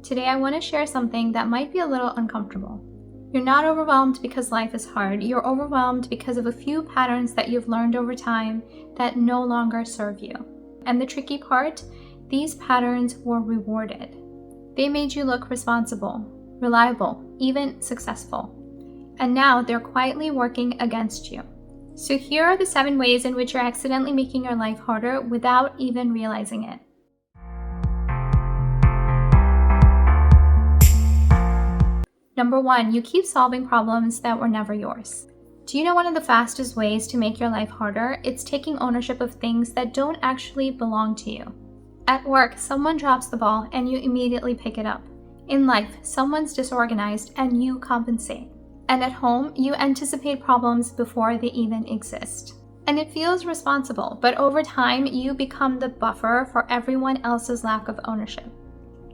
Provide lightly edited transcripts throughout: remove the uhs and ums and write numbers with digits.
Today I want to share something that might be a little uncomfortable. You're not overwhelmed because life is hard. You're overwhelmed because of a few patterns that you've learned over time that no longer serve you. And the tricky part, these patterns were rewarded. They made you look responsible, reliable, even successful. And now they're quietly working against you. So here are the 7 ways in which you're accidentally making your life harder without even realizing it. Number 1, you keep solving problems that were never yours. Do you know one of the fastest ways to make your life harder? It's taking ownership of things that don't actually belong to you. At work, someone drops the ball and you immediately pick it up. In life, someone's disorganized and you compensate. And at home, you anticipate problems before they even exist. And it feels responsible, but over time, you become the buffer for everyone else's lack of ownership.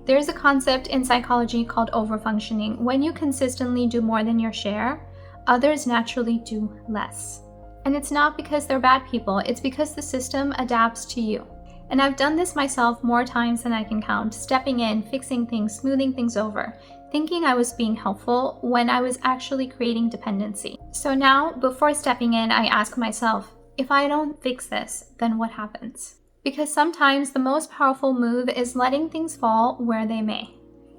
There's a concept in psychology called overfunctioning. When you consistently do more than your share, others naturally do less. And it's not because they're bad people, it's because the system adapts to you. And I've done this myself more times than I can count, stepping in, fixing things, smoothing things over, thinking I was being helpful when I was actually creating dependency. So now, before stepping in, I ask myself, if I don't fix this, then what happens? Because sometimes the most powerful move is letting things fall where they may.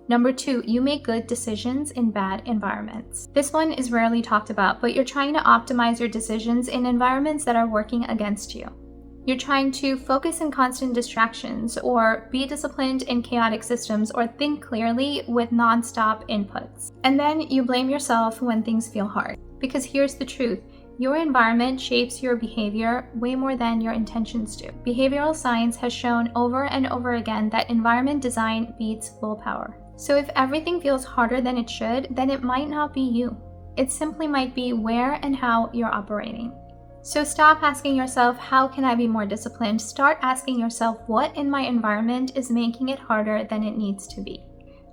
Number 2, you make good decisions in bad environments. This one is rarely talked about, but you're trying to optimize your decisions in environments that are working against you. You're trying to focus in constant distractions, or be disciplined in chaotic systems, or think clearly with non-stop inputs. And then you blame yourself when things feel hard. Because here's the truth, your environment shapes your behavior way more than your intentions do. Behavioral science has shown over and over again that environment design beats willpower. So if everything feels harder than it should, then it might not be you. It simply might be where and how you're operating. So stop asking yourself, how can I be more disciplined? Start asking yourself, what in my environment is making it harder than it needs to be?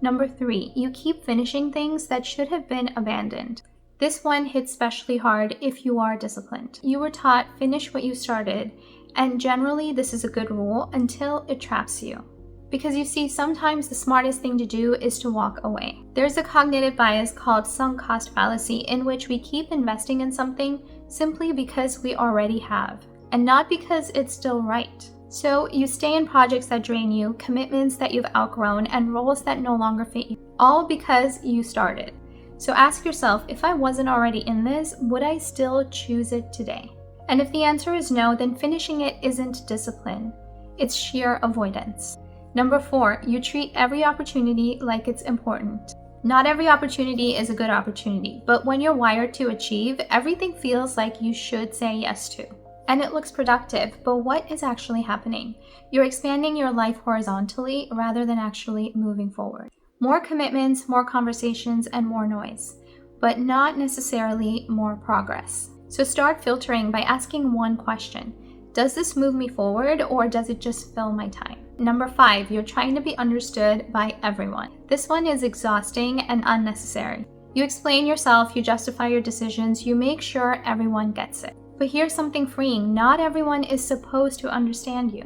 Number 3, you keep finishing things that should have been abandoned. This one hits especially hard if you are disciplined. You were taught, finish what you started, and generally this is a good rule until it traps you. Because you see, sometimes the smartest thing to do is to walk away. There's a cognitive bias called sunk cost fallacy in which we keep investing in something simply because we already have, and not because it's still right. So you stay in projects that drain you, commitments that you've outgrown, and roles that no longer fit you, all because you started. So ask yourself, if I wasn't already in this, would I still choose it today? And if the answer is no, then finishing it isn't discipline, it's sheer avoidance. Number 4, you treat every opportunity like it's important. Not every opportunity is a good opportunity, but when you're wired to achieve, everything feels like you should say yes to. And it looks productive, but what is actually happening? You're expanding your life horizontally rather than actually moving forward. More commitments, more conversations, and more noise, but not necessarily more progress. So start filtering by asking one question. Does this move me forward, or does it just fill my time? Number 5, you're trying to be understood by everyone. This one is exhausting and unnecessary. You explain yourself, you justify your decisions, you make sure everyone gets it. But here's something freeing, not everyone is supposed to understand you.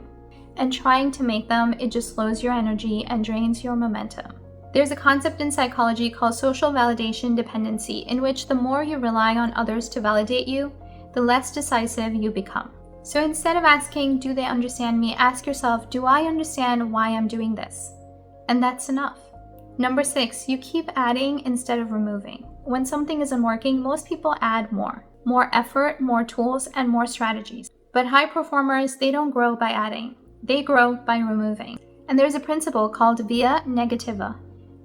And trying to make them, it just slows your energy and drains your momentum. There's a concept in psychology called social validation dependency, in which the more you rely on others to validate you, the less decisive you become. So instead of asking, do they understand me, ask yourself, do I understand why I'm doing this? And that's enough. Number 6, you keep adding instead of removing. When something isn't working, most people add more. More effort, more tools, and more strategies. But high performers, they don't grow by adding. They grow by removing. And there's a principle called via negativa,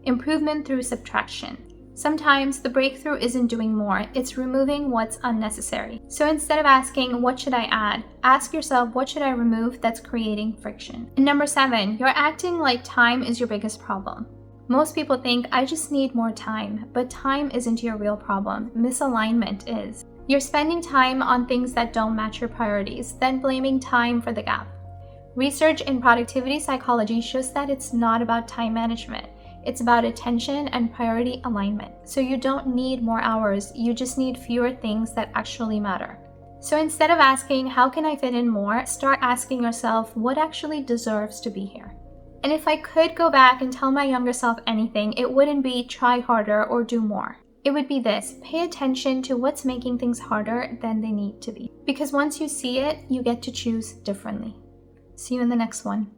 improvement through subtraction. Sometimes the breakthrough isn't doing more, it's removing what's unnecessary. So instead of asking, what should I add? Ask yourself, what should I remove that's creating friction? And number 7, you're acting like time is your biggest problem. Most people think, I just need more time, but time isn't your real problem. Misalignment is. You're spending time on things that don't match your priorities, then blaming time for the gap. Research in productivity psychology shows that it's not about time management. It's about attention and priority alignment. So you don't need more hours, you just need fewer things that actually matter. So instead of asking, how can I fit in more? Start asking yourself, what actually deserves to be here? And if I could go back and tell my younger self anything, it wouldn't be try harder or do more. It would be this: pay attention to what's making things harder than they need to be. Because once you see it, you get to choose differently. See you in the next one.